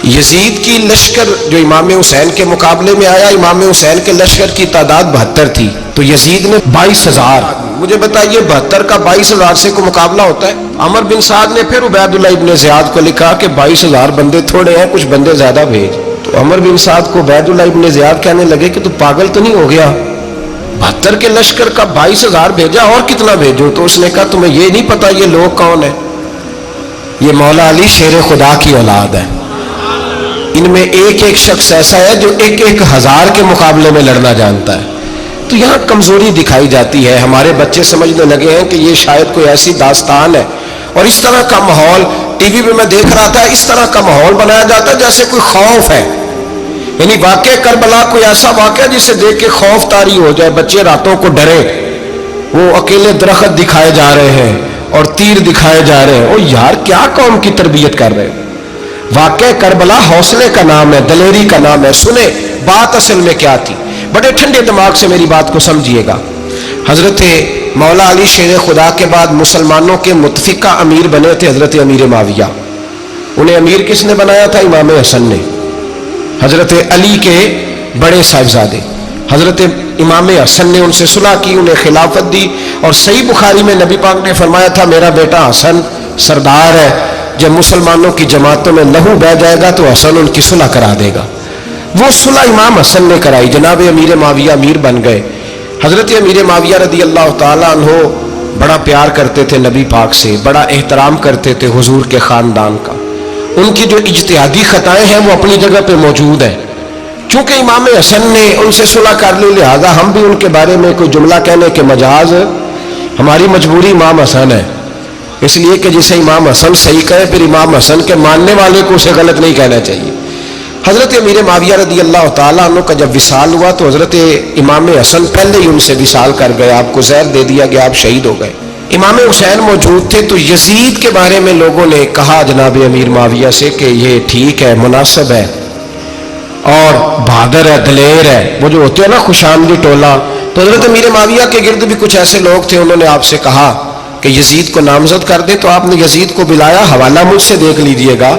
یزید کی لشکر جو امام حسین کے مقابلے میں آیا، امام حسین کے لشکر کی تعداد 72 تھی، تو یزید نے 22,000. مجھے بتائیے 72 کا 22,000 سے کوئی مقابلہ ہوتا ہے؟ عمر بن سعد نے پھر عبید اللہ ابن زیاد کو لکھا کہ 22,000 بندے تھوڑے ہیں، کچھ بندے زیادہ بھیج. تو عمر بن سعد کو عبید اللہ ابن زیاد کہنے لگے کہ تو پاگل تو نہیں ہو گیا، 72 کے لشکر کا 22,000 بھیجا، اور کتنا بھیجو؟ تو اس نے کہا تمہیں یہ نہیں پتا یہ لوگ کون ہیں؟ یہ مولا علی شیر خدا کی اولاد ہے. ان میں ایک ایک شخص ایسا ہے جو 1,000 کے مقابلے میں لڑنا جانتا ہے. تو یہاں کمزوری دکھائی جاتی ہے. ہمارے بچے سمجھنے لگے ہیں کہ یہ شاید کوئی ایسی داستان ہے، اور اس طرح کا ماحول ٹی وی پہ میں دیکھ رہا تھا، اس طرح کا ماحول بنایا جاتا ہے جیسے کوئی خوف ہے. یعنی واقع کربلا کوئی ایسا واقعہ جسے دیکھ کے خوف طاری ہو جائے، بچے راتوں کو ڈرے. وہ اکیلے درخت دکھائے جا رہے ہیں اور تیر دکھائے جا رہے ہیں. او یار کیا قوم کی تربیت کر رہے ہیں؟ واقع کربلا حوصلے کا نام ہے، دلیری کا نام ہے. سنیں بات اصل میں کیا تھی، بڑے ٹھنڈے دماغ سے میری بات کو سمجھیے گا. حضرت مولا علی شیر خدا کے بعد مسلمانوں کے متفقہ امیر بنے تھے حضرت امیر معاویہ. انہیں امیر کس نے بنایا تھا؟ امام حسن نے. حضرت علی کے بڑے صاحبزادے حضرت امام حسن نے ان سے صلح کی، انہیں خلافت دی. اور صحیح بخاری میں نبی پاک نے فرمایا تھا میرا بیٹا حسن سردار ہے، جب مسلمانوں کی جماعتوں میں لہو بہ جائے گا تو حسن ان کی صلح کرا دے گا. وہ صلح امام حسن نے کرائی. جناب امیر معاویہ امیر بن گئے. حضرت امیر معاویہ رضی اللہ تعالیٰ عنہ بڑا پیار کرتے تھے نبی پاک سے، بڑا احترام کرتے تھے حضور کے خاندان کا. ان کی جو اجتہادی خطائیں ہیں وہ اپنی جگہ پہ موجود ہیں. چونکہ امام حسن نے ان سے صلح کر لی، لہذا ہم بھی ان کے بارے میں کوئی جملہ کہنے کے مجاز، ہماری مجبوری امام حسن ہے. اس لیے کہ جسے امام حسن صحیح کہے پھر امام حسن کے ماننے والے کو اسے غلط نہیں کہنا چاہیے. حضرت امیر معاویہ رضی اللہ تعالیٰ عنہ کا جب وصال ہوا تو حضرت امام حسن پہلے ہی ان سے وصال کر گئے، آپ کو زہر دے دیا گیا، آپ شہید ہو گئے. امام حسین موجود تھے. تو یزید کے بارے میں لوگوں نے کہا جناب امیر معاویہ سے کہ یہ ٹھیک ہے، مناسب ہے اور بہادر ہے، دلیر ہے، وہ جو ہوتے ہیں نا خوش آمدی ٹولہ. تو حضرت امیر معاویہ کے گرد بھی کچھ ایسے لوگ تھے، انہوں نے آپ سے کہا کہ یزید کو نامزد کر دیں. تو آپ نے یزید کو بلایا، حوالہ مجھ سے دیکھ لیجئے گا.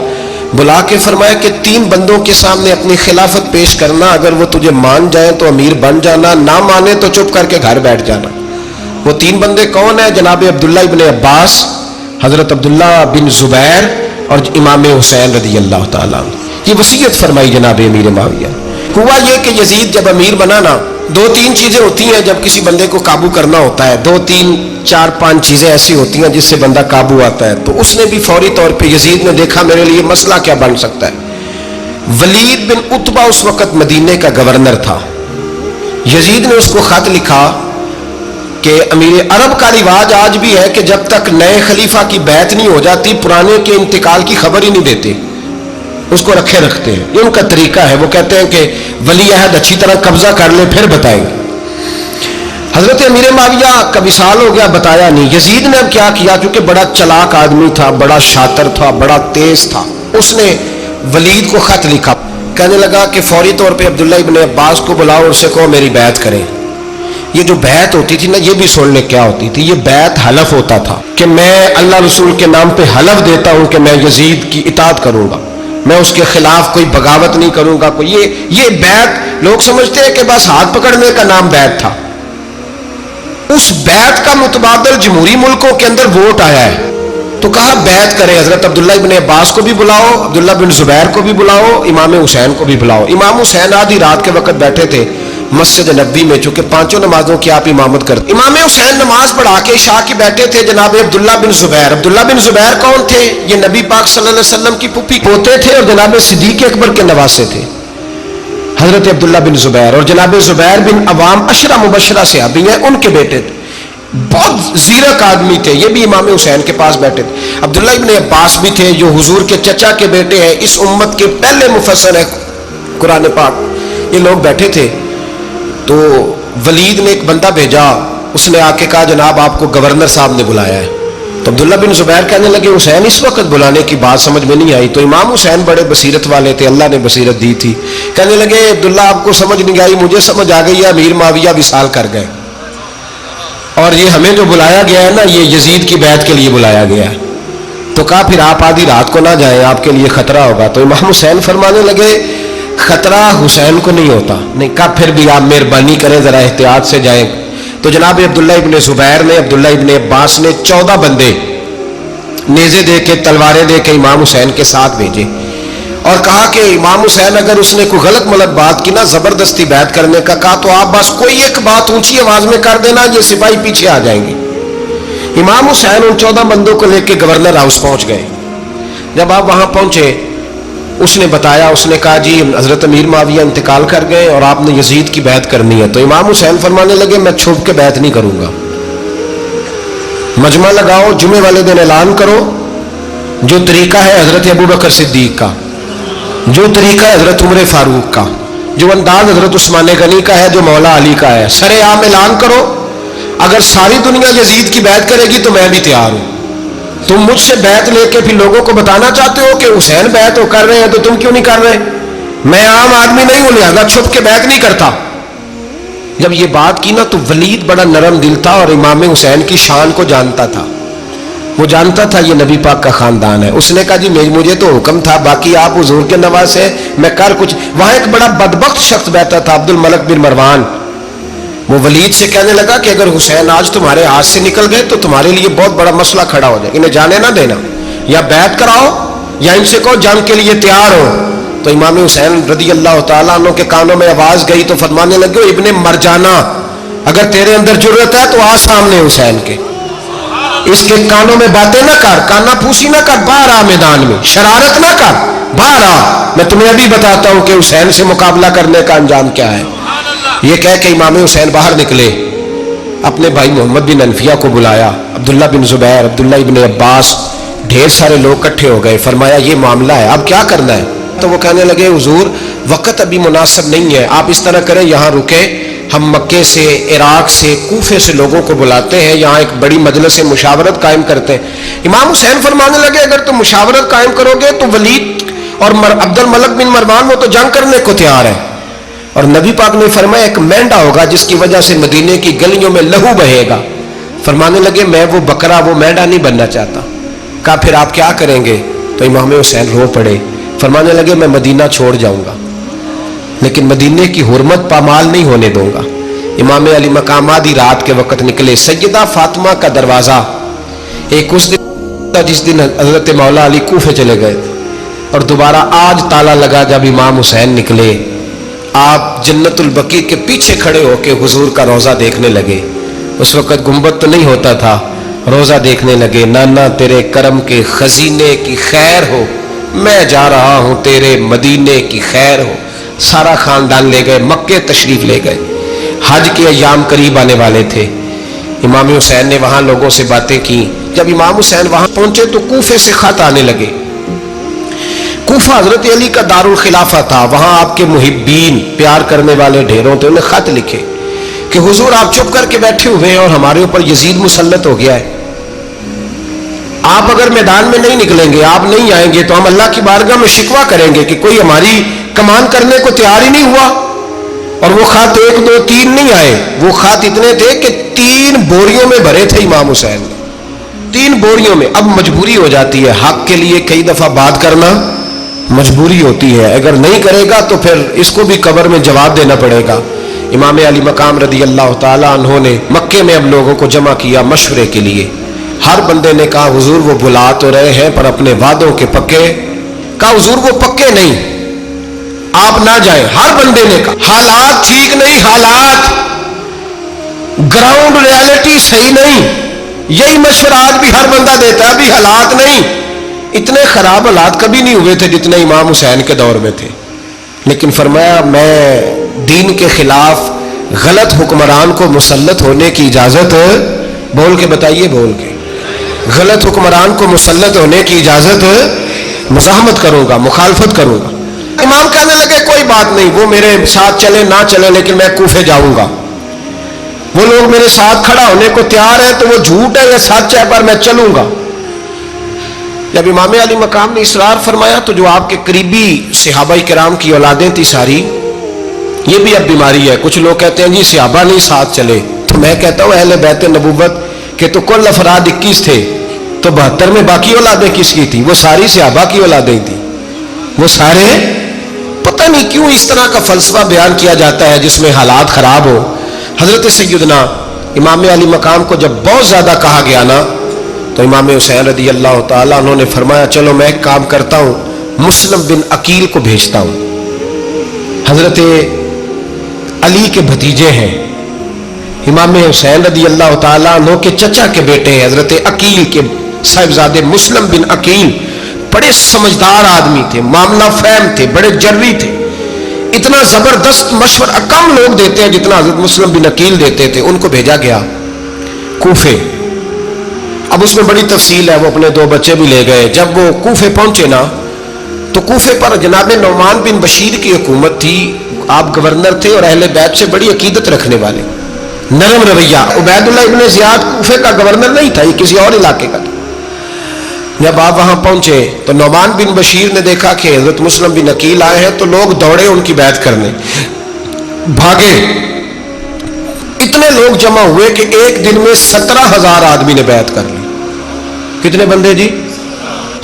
بلا کے فرمایا کہ 3 بندوں کے سامنے اپنی خلافت پیش کرنا، اگر وہ تجھے مان جائیں تو امیر بن جانا، نہ مانے تو چپ کر کے گھر بیٹھ جانا. وہ 3 بندے کون ہیں؟ جناب عبداللہ ابن عباس، حضرت عبداللہ بن زبیر اور امام حسین رضی اللہ تعالیٰ عنہ. یہ وصیت فرمائی جناب امیر معاویہ. ہوا یہ کہ یزید جب امیر بنا نا، 2-3 چیزیں ہوتی ہیں جب کسی بندے کو قابو کرنا ہوتا ہے، 2-3-4-5 چیزیں ایسی ہوتی ہیں جس سے بندہ قابو آتا ہے. تو اس نے بھی فوری طور پہ یزید نے دیکھا میرے لیے مسئلہ کیا بن سکتا ہے. ولید بن عتبہ اس وقت مدینے کا گورنر تھا. یزید نے اس کو خط لکھا کہ امیر عرب کا رواج آج بھی ہے کہ جب تک نئے خلیفہ کی بیعت نہیں ہو جاتی پرانے کے انتقال کی خبر ہی نہیں دیتے، اس کو رکھے رکھتے ہیں. یہ ان کا طریقہ ہے. وہ کہتے ہیں کہ ولی عہد اچھی طرح قبضہ کر لے پھر بتائیں گے. حضرت امیر معاویہ کا وصال ہو گیا، بتایا نہیں. یزید نے اب کیا کیا، کیونکہ بڑا چلاک آدمی تھا، بڑا شاطر تھا، بڑا تیز تھا، اس نے ولید کو خط لکھا. کہنے لگا کہ فوری طور پہ عبداللہ ابن عباس کو بلاؤ اور اسے کہو میری بیعت کریں. یہ جو بیعت ہوتی تھی نا، یہ بھی سن لے کیا ہوتی تھی. یہ بیعت حلف ہوتا تھا کہ میں اللہ رسول کے نام پہ حلف دیتا ہوں کہ میں یزید کی اطاعت کروں گا، میں اس کے خلاف کوئی بغاوت نہیں کروں گا. کوئی یہ بیعت لوگ سمجھتے ہیں کہ بس ہاتھ پکڑنے کا نام بیعت تھا. اس بیعت کا متبادل جمہوری ملکوں کے اندر ووٹ آیا ہے. تو کہا بیعت کریں. حضرت عبداللہ ابن عباس کو بھی بلاؤ، عبداللہ بن زبیر کو بھی بلاؤ، امام حسین کو بھی بلاؤ. امام حسین آدھی رات کے وقت بیٹھے تھے مسجد نبوی میں، چونکہ 5 نمازوں کی آپ امامت کرتے. امام حسین نماز پڑھا کے عشاء کی بیٹھے تھے. جناب عبداللہ بن زبیر، عبداللہ بن زبیر کون تھے؟ یہ نبی پاک صلی اللہ علیہ وسلم کی پھوپھی پوتے تھے اور جناب صدیق اکبر کے نواسے تھے. حضرت عبداللہ بن زبیر اور جناب زبیر بن عوام عشرہ مبشرہ صحابی ہیں، ان کے بیٹے تھے. بہت زیرک آدمی تھے. یہ بھی امام حسین کے پاس بیٹھے تھے. عبداللہ ابن عباس بھی تھے جو حضور کے چچا کے بیٹے ہیں، اس امت کے پہلے مفسر ہیں قرآن پاک. یہ لوگ بیٹھے تھے. تو ولید نے ایک بندہ بھیجا، اس نے آ کے کہا جناب آپ کو گورنر صاحب نے بلایا ہے. تو عبداللہ بن زبیر کہنے لگے حسین اس وقت بلانے کی بات سمجھ میں نہیں آئی. تو امام حسین بڑے بصیرت والے تھے، اللہ نے بصیرت دی تھی. کہنے لگے عبداللہ آپ کو سمجھ نہیں آئی، مجھے سمجھ آ گئی ہے، امیر معاویہ وصال کر گئے اور یہ ہمیں جو بلایا گیا ہے نا، یہ یزید کی بیعت کے لیے بلایا گیا ہے. تو کہا پھر آپ آدھی رات کو نہ جائیں، آپ کے لیے خطرہ ہوگا۔ تو امام حسین فرمانے لگے خطرہ حسین کو نہیں ہوتا۔ نہیں، کہا پھر بھی آپ مہربانی کریں ذرا احتیاط سے جائیں۔ تو جناب عبداللہ ابن زبیر نے، عبداللہ ابن عباس نے 14 بندے نیزے دے کے، تلواریں دے کے امام حسین کے ساتھ بھیجے اور کہا کہ امام حسین اگر اس نے کوئی غلط ملت بات کی نا، زبردستی بیعت کرنے کا کہا، تو آپ بس کوئی ایک بات اونچی آواز میں کر دینا، یہ سپاہی پیچھے آ جائیں گے۔ امام حسین ان 14 بندوں کو لے کے گورنر ہاؤس پہنچ گئے۔ جب آپ وہاں پہنچے، اس نے بتایا، اس نے کہا جی حضرت امیر معاویہ انتقال کر گئے اور آپ نے یزید کی بیعت کرنی ہے۔ تو امام حسین فرمانے لگے میں چھپ کے بیعت نہیں کروں گا، مجمع لگاؤ، جمعے والے دن اعلان کرو، جو طریقہ ہے حضرت ابوبکر صدیق کا، جو طریقہ ہے حضرت عمر فاروق کا، جو انداز حضرت عثمان غنی کا ہے، جو مولا علی کا ہے، سر عام اعلان کرو، اگر ساری دنیا یزید کی بیعت کرے گی تو میں بھی تیار ہوں۔ تم مجھ سے بیعت لے کے پھر لوگوں کو بتانا چاہتے ہو کہ حسین بیعت ہو کر رہے ہیں تو تم کیوں نہیں کر رہے؟ میں عام آدمی نہیں ہوں، لہذا چھپ کے بیعت نہیں کرتا۔ جب یہ بات کی نا تو ولید بڑا نرم دل تھا اور امام حسین کی شان کو جانتا تھا، وہ جانتا تھا یہ نبی پاک کا خاندان ہے۔ اس نے کہا جی مجھے تو حکم تھا، باقی آپ حضور کے نواز ہیں، میں کر کچھ۔ وہاں ایک بڑا بدبخت شخص بیٹھا تھا، عبد الملک بن مروان، وہ ولید سے کہنے لگا کہ اگر حسین آج تمہارے ہاتھ سے نکل گئے تو تمہارے لیے بہت بڑا مسئلہ کھڑا ہو جائے، انہیں جانے نہ دینا، یا بیعت کراؤ یا ان سے کہو جنگ کے لیے تیار ہو۔ تو امام حسین رضی اللہ تعالیٰ عنہ کے کانوں میں آواز گئی تو فرمانے لگے ابن مرجانہ، اگر تیرے اندر جرت ہے تو آ سامنے حسین کے، اس کے کانوں میں باتیں نہ کر، کانا پھوسی نہ کر، باہر آ میدان میں، شرارت نہ کر، باہر آ، میں تمہیں ابھی بتاتا ہوں کہ حسین سے مقابلہ کرنے کا انجام کیا ہے۔ یہ کہہ کہ امام حسین باہر نکلے، اپنے بھائی محمد بن انفیہ کو بلایا، عبداللہ بن زبیر، عبداللہ ابن عباس، ڈھیر سارے لوگ اکٹھے ہو گئے۔ فرمایا یہ معاملہ ہے، اب کیا کرنا ہے؟ تو وہ کہنے لگے حضور وقت ابھی مناسب نہیں ہے، آپ اس طرح کریں یہاں رکیں، ہم مکے سے، عراق سے، کوفے سے لوگوں کو بلاتے ہیں، یہاں ایک بڑی مجلس مشاورت قائم کرتے ہیں۔ امام حسین فرمانے لگے اگر تم مشاورت قائم کرو گے تو ولید اور عبد الملک بن مروان وہ تو جنگ کرنے کو تیار ہے، اور نبی پاک نے فرمایا ایک مینڈا ہوگا جس کی وجہ سے مدینے کی گلیوں میں لہو بہے گا۔ فرمانے لگے میں وہ بکرا، وہ مینڈا نہیں بننا چاہتا۔ کہا پھر آپ کیا کریں گے؟ تو امام حسین رو پڑے، فرمانے لگے میں مدینہ چھوڑ جاؤں گا لیکن مدینے کی حرمت پامال نہیں ہونے دوں گا۔ امام علی مقام آدھی رات کے وقت نکلے، سیدہ فاطمہ کا دروازہ، ایک اس دن جس دن حضرت مولا علی کوفے چلے گئے اور دوبارہ آج تالا لگا جب امام حسین نکلے، آپ جنت البقیع کے پیچھے کھڑے ہو کے حضور کا روضہ دیکھنے لگے۔ اس وقت گنبد تو نہیں ہوتا تھا، روضہ دیکھنے لگے۔ نانا تیرے کرم کے خزینے کی خیر ہو، میں جا رہا ہوں تیرے مدینے کی خیر ہو۔ سارا خاندان لے گئے، مکے تشریف لے گئے، حج کے ایام قریب آنے والے تھے۔ امام حسین نے وہاں لوگوں سے باتیں کی۔ جب امام حسین وہاں پہنچے تو کوفے سے خط آنے لگے۔ کوفہ حضرت علی کا دارالخلافہ تھا، وہاں آپ کے محبین، پیار کرنے والے ڈھیروں تھے، انہیں خط لکھے کہ حضور آپ چپ کر کے بیٹھے ہوئے ہیں اور ہمارے اوپر یزید مسلط ہو گیا ہے، آپ اگر میدان میں نہیں نکلیں گے، آپ نہیں آئیں گے تو ہم اللہ کی بارگاہ میں شکوہ کریں گے کہ کوئی ہماری کمان کرنے کو تیار ہی نہیں ہوا۔ اور وہ خط 1 2 3 نہیں آئے، وہ خط اتنے تھے کہ 3 بوریوں میں بھرے تھے امام حسین، 3 بوریوں میں۔ اب مجبوری ہو جاتی ہے، حق کے لیے کئی دفعہ بات کرنا مجبوری ہوتی ہے، اگر نہیں کرے گا تو پھر اس کو بھی قبر میں جواب دینا پڑے گا۔ امام علی مقام رضی اللہ تعالیٰ عنہ نے مکے میں اب لوگوں کو جمع کیا مشورے کے لیے۔ ہر بندے نے کہا حضور وہ بلا تو رہے ہیں پر اپنے وعدوں کے پکے۔ کہا حضور وہ پکے نہیں، آپ نہ جائیں۔ ہر بندے نے کہا حالات ٹھیک نہیں، حالات گراؤنڈ ریالٹی صحیح نہیں، یہی مشورہ آج بھی ہر بندہ دیتا ہے، ابھی حالات نہیں۔ اتنے خراب حالات کبھی نہیں ہوئے تھے جتنے امام حسین کے دور میں تھے، لیکن فرمایا میں دین کے خلاف غلط حکمران کو مسلط ہونے کی اجازت، بول کے بتائیے، بول کے، غلط حکمران کو مسلط ہونے کی اجازت، مزاحمت کروں گا، مخالفت کروں گا۔ امام کہنے لگے کوئی بات نہیں، وہ میرے ساتھ چلے نہ چلے لیکن میں کوفے جاؤں گا، وہ لوگ میرے ساتھ کھڑا ہونے کو تیار ہے تو وہ جھوٹ ہے یا سچ ہے پر میں چلوں گا۔ جب امام علی مقام نے اصرار فرمایا تو جو آپ کے قریبی صحابہ کرام کی اولادیں تھی ساری، یہ بھی اب بیماری ہے، کچھ لوگ کہتے ہیں جی صحابہ نہیں ساتھ چلے، تو میں کہتا ہوں اہل بیت نبوت کے تو کل افراد 21 تھے، تو 72 میں باقی اولادیں کس کی تھی؟ وہ ساری صحابہ کی اولادیں تھی، وہ سارے. پتہ نہیں کیوں اس طرح کا فلسفہ بیان کیا جاتا ہے جس میں حالات خراب ہو. حضرت سیدنا امام علی مقام کو جب بہت زیادہ کہا گیا نا تو امام حسین رضی اللہ تعالیٰ انہوں نے فرمایا چلو میں ایک کام کرتا ہوں، مسلم بن عقیل کو بھیجتا ہوں. حضرت علی کے بھتیجے ہیں، امام حسین رضی اللہ تعالیٰ عنہ کے چچا کے بیٹے ہیں حضرت عقیل کے صاحبزادے مسلم بن عقیل. بڑے سمجھدار آدمی تھے، معاملہ فہم تھے، بڑے جری تھے. اتنا زبردست مشورہ کم لوگ دیتے ہیں جتنا حضرت مسلم بن عقیل دیتے تھے. ان کو بھیجا گیا کوفے. اب اس میں بڑی تفصیل ہے، وہ اپنے 2 بچے بھی لے گئے. جب وہ کوفے پہنچے نا تو کوفے پر جناب نعمان بن بشیر کی حکومت تھی. آپ گورنر تھے اور اہل بیت سے بڑی عقیدت رکھنے والے، نرم رویہ. عبید اللہ ابن زیاد کوفے کا گورنر نہیں تھا، یہ کسی اور علاقے کا تھا. جب آپ وہاں پہنچے تو نعمان بن بشیر نے دیکھا کہ حضرت مسلم بن عقیل آئے ہیں تو لوگ دوڑے ان کی بیعت کرنے، بھاگے. اتنے لوگ جمع ہوئے کہ ایک دن میں 17,000 آدمی نے بیعت کر لی. کتنے بندے جی؟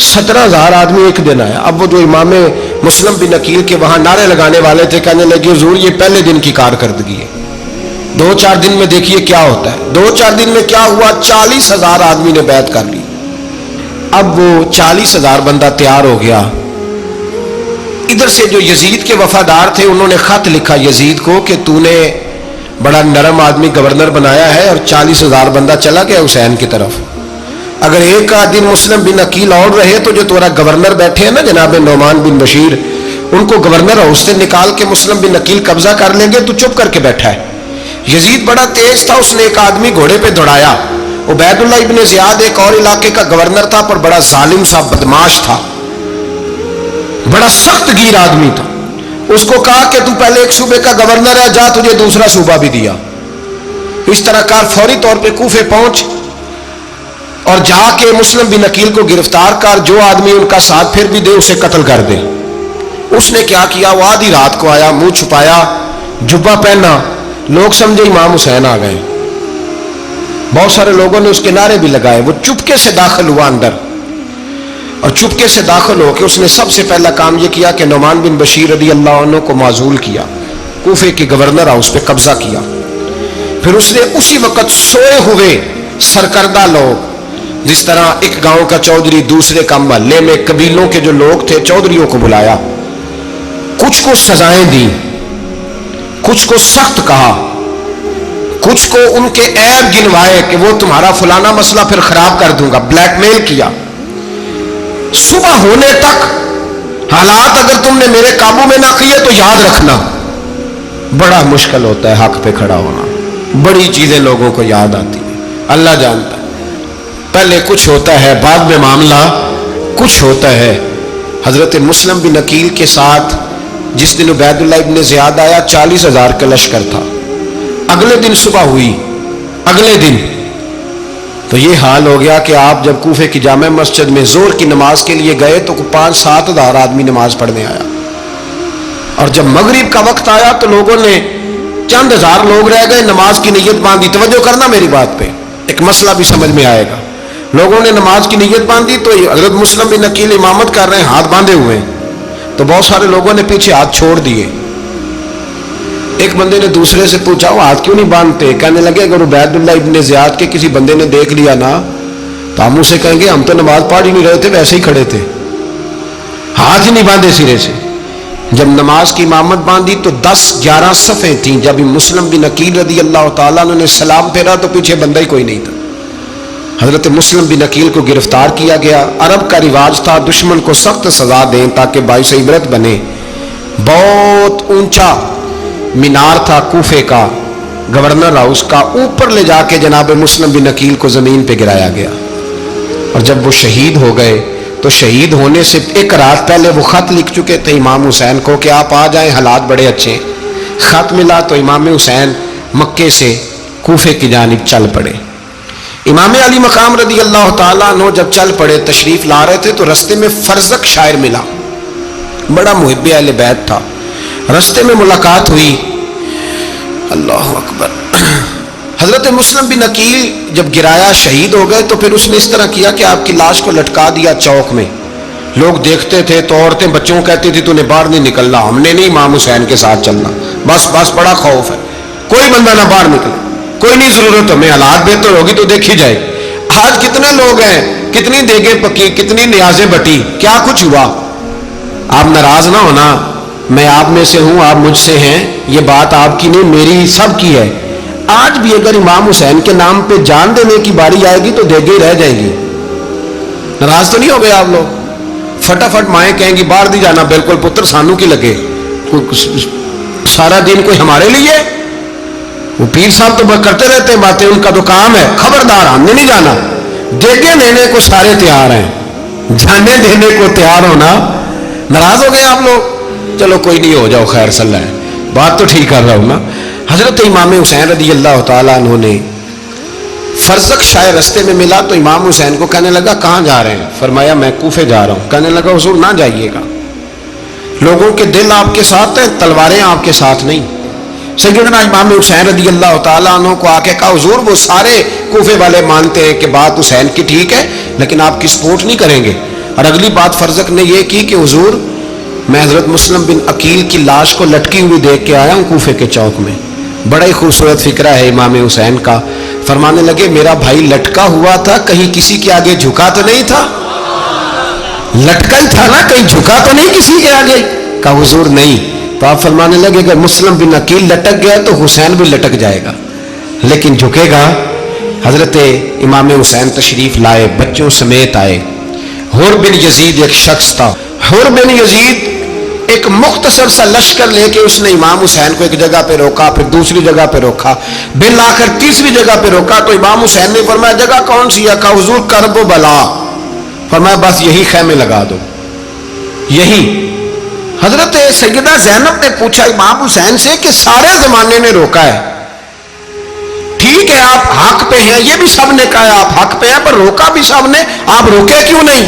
17,000 آدمی ایک دن آیا. اب وہ جو امام مسلم بن عقیل کے وہاں نعرے لگانے والے تھے کہنے لگے حضور یہ پہلے دن کی کارکردگی ہے، 2-4 دن میں دیکھیے کیا ہوتا ہے. 2-4 دن میں کیا ہوا؟ 40,000 آدمی نے بیعت کر لی. اب وہ 40,000 بندہ تیار ہو گیا. ادھر سے جو یزید کے وفادار تھے انہوں نے خط لکھا یزید کو کہ تو نے بڑا نرم آدمی گورنر بنایا ہے اور 40,000 بندہ چلا گیا حسین کی طرف. اگر ایک دن مسلم بن عقیل اور رہے تو جو تمہارا گورنر بیٹھے ہیں نا جناب نعمان بن بشیر، ان کو گورنر ہاؤس سے نکال کے مسلم بن عقیل قبضہ کر لیں گے. تو چپ کر کے بیٹھا ہے. یزید بڑا تیز تھا، اس نے ایک آدمی گھوڑے پہ دوڑایا. عبید اللہ ابن زیاد ایک اور علاقے کا گورنر تھا پر بڑا ظالم سا بدماش تھا، بڑا سخت گیر آدمی تھا. اس کو کہا کہ تو پہلے ایک صوبے کا گورنر ہے، جا تجھے دوسرا صوبہ بھی دیا. اس طرح کار فوری طور پہ کوفے پہنچ اور جا کے مسلم بن عقیل کو گرفتار کر، جو آدمی ان کا ساتھ پھر بھی دے اسے قتل کر دے. اس نے کیا کیا؟ وہ آدھی رات کو آیا، منہ چھپایا، جبہ پہنا. لوگ سمجھے امام حسین آ گئے. بہت سارے لوگوں نے اس کے نعرے بھی لگائے. وہ چپکے سے داخل ہوا اندر اور چپکے سے داخل ہو کے اس نے سب سے پہلا کام یہ کیا کہ نعمان بن بشیر رضی اللہ عنہ کو معزول کیا، کوفے کے گورنر ہاؤس پہ قبضہ کیا. پھر اس نے اسی وقت سوئے ہوئے سرکردہ لوگ، جس طرح ایک گاؤں کا چودھری دوسرے کا محلے میں قبیلوں کے جو لوگ تھے چودھریوں کو بلایا، کچھ کو سزائیں دی، کچھ کو سخت کہا، کچھ کو ان کے عیب گنوائے کہ وہ تمہارا فلانا مسئلہ پھر خراب کر دوں گا. بلیک میل کیا. صبح ہونے تک حالات اگر تم نے میرے قابو میں نہ کیے تو یاد رکھنا بڑا مشکل ہوتا ہے حق پہ کھڑا ہونا. بڑی چیزیں لوگوں کو یاد آتی ہیں، اللہ جانتا ہے. پہلے کچھ ہوتا ہے، بعد میں معاملہ کچھ ہوتا ہے. حضرت مسلم بن عقیل کے ساتھ جس دن عبید اللہ ابن زیاد آیا 40,000 کا لشکر تھا. اگلے دن صبح ہوئی، اگلے دن تو یہ حال ہو گیا کہ آپ جب کوفے کی جامع مسجد میں زور کی نماز کے لیے گئے تو 5-7 ہزار آدمی نماز پڑھنے آیا. اور جب مغرب کا وقت آیا تو لوگوں نے چند ہزار لوگ رہ گئے، نماز کی نیت باندھی. توجہ کرنا میری بات پہ، ایک مسئلہ بھی سمجھ میں آئے گا. لوگوں نے نماز کی نیت باندھی تو حضرت مسلم بن عقیل امامت کر رہے ہیں، ہاتھ باندھے ہوئے ہیں. تو بہت سارے لوگوں نے پیچھے ہاتھ چھوڑ دیے. ایک بندے نے دوسرے سے پوچھا وہ ہاتھ کیوں نہیں باندھتے؟ کہنے لگے اگر عبید اللہ ابن زیاد کے کسی بندے نے دیکھ لیا نا تو ہم اسے کہیں گے ہم تو نماز پڑھ ہی نہیں رہے تھے، ویسے ہی کھڑے تھے، ہاتھ ہی نہیں باندھے سرے سے. جب نماز کی امامت باندھی تو 10-11 صفیں تھیں. جب مسلم بن عقیل رضی اللہ تعالیٰ نے سلام پھیرا تو پیچھے بندہ ہی کوئی نہیں تھا. حضرت مسلم بن عقیل کو گرفتار کیا گیا. عرب کا رواج تھا دشمن کو سخت سزا دیں تاکہ باعث عبرت بنے. بہت اونچا مینار تھا کوفے کا گورنر ہاؤس کا، اوپر لے جا کے جناب مسلم بن عقیل کو زمین پہ گرایا گیا. اور جب وہ شہید ہو گئے تو شہید ہونے سے ایک رات پہلے وہ خط لکھ چکے تھے امام حسین کو کہ آپ آ جائیں، حالات بڑے اچھے. خط ملا تو امام حسین مکے سے کوفے کی جانب چل پڑے. امام علی مقام رضی اللہ تعالیٰ عنہ جب چل پڑے تشریف لا رہے تھے تو رستے میں فرزق شاعر ملا، بڑا محب اہل بیت تھا. رستے میں ملاقات ہوئی، اللہ اکبر. حضرت مسلم بن عقیل جب گرایا شہید ہو گئے تو پھر اس نے اس طرح کیا کہ آپ کی لاش کو لٹکا دیا چوک میں. لوگ دیکھتے تھے تو عورتیں بچوں کو کہتی تھی تو نے باہر نہیں نکلنا, ہم نے نہیں امام حسین کے ساتھ چلنا, بس بڑا خوف ہے, کوئی بندہ نہ باہر نکلے, کوئی نہیں ضرورت ہمیں, حالات بہتر ہوگی تو دیکھی جائے. آج کتنے لوگ ہیں, کتنی دیگیں پکی, کتنی نیازیں بٹی, کیا کچھ ہوا. آپ ناراض نہ ہونا, میں آپ میں سے ہوں, آپ مجھ سے ہیں, یہ بات آپ کی نہیں میری سب کی ہے. آج بھی اگر امام حسین کے نام پہ جان دینے کی باری آئے گی تو دیگیں رہ جائیں گی. ناراض تو نہیں ہو گئے آپ لوگ؟ فٹافٹ مائیں کہیں گی باہر نہیں جانا, بالکل پتر سانو کی لگے, سارا دن کوئی ہمارے لیے. وہ پیر صاحب تو کرتے رہتے ہیں باتیں, ان کا تو کام ہے, خبردار ہم نے نہیں جانا. دیگیں دینے کو سارے تیار ہیں, جانے دینے کو تیار ہونا. ناراض ہو گئے آپ لوگ؟ چلو کوئی نہیں, ہو جاؤ, خیر صلی اللہ ہے, بات تو ٹھیک کر رہا ہوں نا. حضرت امام حسین رضی اللہ تعالیٰ عنہ نے فرزق شاہ رستے میں ملا تو امام حسین کو کہنے لگا کہاں جا رہے ہیں؟ فرمایا میں کوفے جا رہا ہوں. کہنے لگا حضور نہ جائیے گا, لوگوں کے دل آپ کے ساتھ ہیں, تلواریں آپ کے ساتھ نہیں. سیدنا امام حسین رضی اللہ تعالیٰ عنہ کو آ کے کہا حضور وہ سارے کوفے والے مانتے ہیں کہ بات حسین کی ٹھیک ہے لیکن آپ کی سپورٹ نہیں کریں گے. اور اگلی بات فرزق نے یہ کی کہ حضور میں حضرت مسلم بن عقیل کی لاش کو لٹکی ہوئی دیکھ کے آیا ہوں کوفے کے چوک میں. بڑا ہی خوبصورت فکرہ ہے امام حسین کا. فرمانے لگے میرا بھائی لٹکا ہوا تھا, کہیں کسی کے آگے جھکا تو نہیں تھا؟ لٹکا ہی تھا نا, کہیں جھکا تو نہیں کسی کے آگے؟ کہا حضور نہیں. تو آپ فرمانے لگے اگر مسلم بن عقیل لٹک گیا تو حسین بھی لٹک جائے گا, لیکن جھکے گا. حضرت امام حسین تشریف لائے, بچوں سمیت آئے. حور بن یزید ایک شخص تھا. حور بن یزید ایک مختصر سا لشکر لے کے اس نے امام حسین کو ایک جگہ پہ روکا, پھر دوسری جگہ پہ روکا, بالآخر تیسری جگہ پہ روکا. تو امام حسین نے فرمایا جگہ کون سی ہے؟ کہا حضور کرب و بلا. فرمایا بس یہی خیمے لگا دو, یہی. حضرت سیدہ زینب نے پوچھا امام حسین سے کہ سارے زمانے نے روکا ہے, ٹھیک ہے آپ حق پہ ہیں, یہ بھی سب نے کہا آپ حق پہ ہیں, پر روکا بھی سب نے, آپ روکے کیوں نہیں؟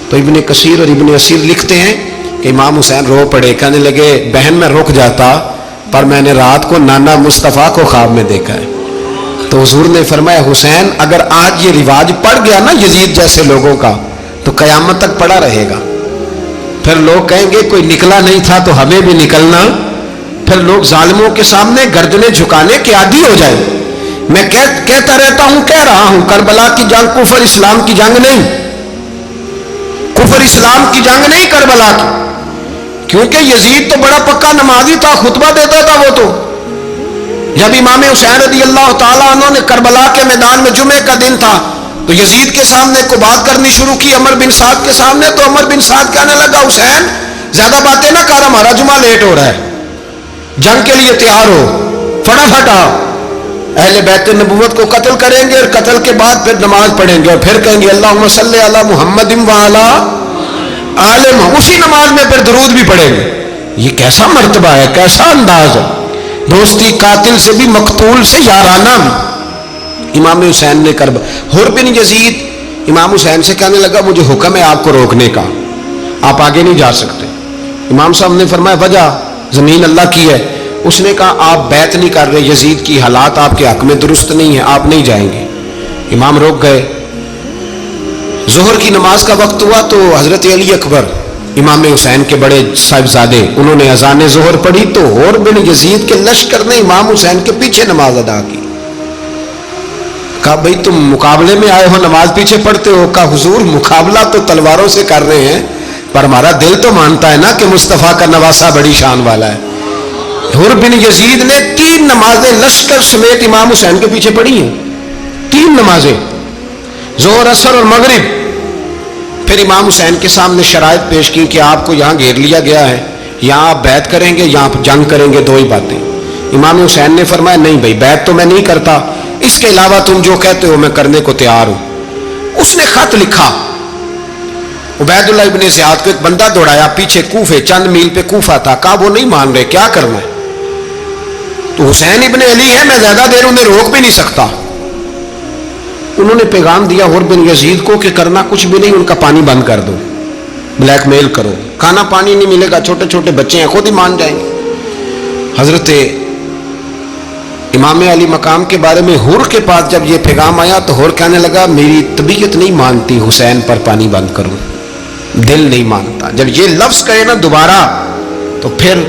تو ابن کثیر اور ابن اسیر لکھتے ہیں کہ امام حسین رو پڑے, کہنے لگے بہن میں رک جاتا پر میں نے رات کو نانا مصطفیٰ کو خواب میں دیکھا ہے. تو حضور نے فرمایا حسین اگر آج یہ رواج پڑ گیا نا یزید جیسے لوگوں کا تو قیامت تک پڑا رہے گا. پھر لوگ کہیں گے کوئی نکلا نہیں تھا تو ہمیں بھی نکلنا. پھر لوگ ظالموں کے سامنے گردنیں جھکانے کے عادی ہو جائیں. میں کہتا رہتا ہوں, کہہ رہا ہوں, کربلا کی جنگ کفر اسلام کی جنگ نہیں, کفر اسلام کی جنگ نہیں کربلا کی. کیونکہ یزید تو بڑا پکا نمازی تھا, خطبہ دیتا تھا. وہ تو جب امام حسین رضی اللہ تعالیٰ عنہ نے کربلا کے میدان میں جمعے کا دن تھا تو یزید کے سامنے کو بات کرنی شروع کی, عمر بن سعد کے سامنے. تو عمر بن سعد کہنے لگا حسین زیادہ باتیں نہ کر, ہمارا جمعہ لیٹ ہو رہا ہے, جنگ کے لیے تیار ہو, فٹافٹ آؤ. اہل بیت نبوت کو قتل کریں گے اور قتل کے بعد پھر نماز پڑھیں گے اور پھر کہیں گے اللہم صلی علی محمد وعلی آل محمد, اسی نماز میں پھر درود بھی پڑھیں گے. یہ کیسا مرتبہ ہے, کیسا انداز ہے, دوستی قاتل سے بھی مقتول سے یارانہ بھی. امام حسین نے کرب. حور بن یزید امام حسین سے کہنے لگا مجھے حکم ہے آپ کو روکنے کا, آپ آگے نہیں جا سکتے. امام صاحب نے فرمایا وجہ زمین اللہ کی ہے. اس نے کہا آپ بیعت نہیں کر رہے, یزید کی حالات آپ کے حق میں درست نہیں ہیں, آپ نہیں جائیں گے. امام روک گئے. ظہر کی نماز کا وقت ہوا تو حضرت علی اکبر امام حسین کے بڑے صاحبزادے انہوں نے اذان ظہر پڑھی تو حور بن یزید کے لشکر نے امام حسین کے پیچھے نماز ادا کی. کہا بھئی تم مقابلے میں آئے ہو, نماز پیچھے پڑھتے ہو؟ کہا حضور مقابلہ تو تلواروں سے کر رہے ہیں پر ہمارا دل تو مانتا ہے نا کہ مصطفیٰ کا نواسہ بڑی شان والا ہے. حور بن یزید نے 3 نمازیں لشکر سمیت امام حسین کے پیچھے پڑھی ہیں, 3 نمازیں, ظہر اثر اور مغرب. پھر امام حسین کے سامنے شرائط پیش کی کہ آپ کو یہاں گھیر لیا گیا ہے, یہاں آپ بیعت کریں گے, یہاں آپ جنگ کریں گے, 2 ہی باتیں. امام حسین نے فرمایا نہیں بھائی بیعت تو میں نہیں کرتا, اس کے علاوہ تم جو کہتے ہو میں کرنے کو تیار ہوں. اس نے خط لکھا, عبید اللہ ابن زیاد کو ایک بندہ دوڑایا پیچھے, کوفے چند میل پہ کوفہ تھا. کہا وہ نہیں مان رہے, کیا کرنا ہے؟ تو حسین ابن علی ہے, میں زیادہ دیر انہیں روک بھی نہیں سکتا. انہوں نے پیغام دیا حور بن یزید کو کہ کرنا کچھ بھی نہیں, ان کا پانی بند کر دو, بلیک میل کرو, کھانا پانی نہیں ملے گا, چھوٹے چھوٹے بچے ہیں, خود ہی مان جائیں گے. حضرت امام علی مقام کے بارے میں حور کے پاس جب یہ پیغام آیا تو حور کہنے لگا میری طبیعت نہیں مانتی حسین پر پانی بند کروں، دل نہیں مانتا۔ جب یہ لفظ کہے نا دوبارہ تو پھر